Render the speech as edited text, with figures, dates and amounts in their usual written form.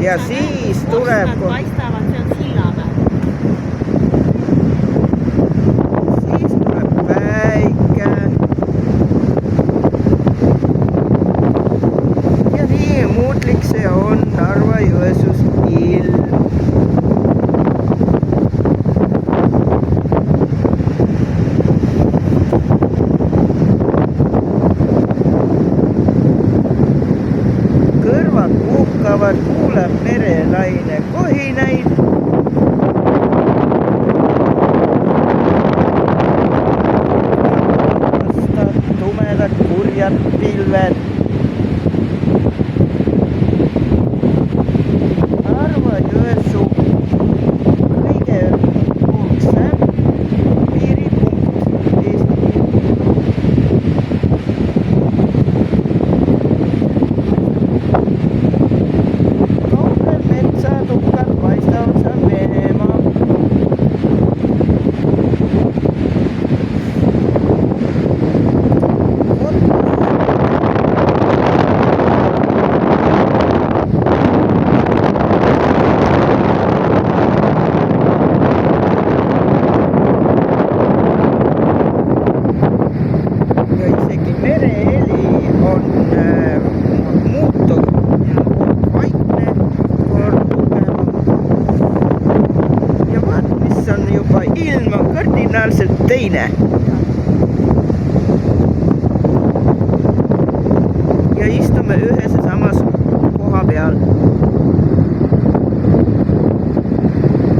ja siis tuleb, paistavad, see on silla peal. siis tuleb päike. Ja nii muutlik see on Narva-Jõesuus ilm. Kõrvad puhkavad, kuuleb merelaine kohinaid. Tumedad kurjad pilved. Narva-Jõesuu kõige pooksem piiripunkt Eesti. Kaugel metsatukkad paistavad seal Venemaa. Ja isegi mereheli on muutuv, vaikne, kord tugevam. Ja vaat, mis on juba ilm on kardinaalselt teine. Ja istume ühes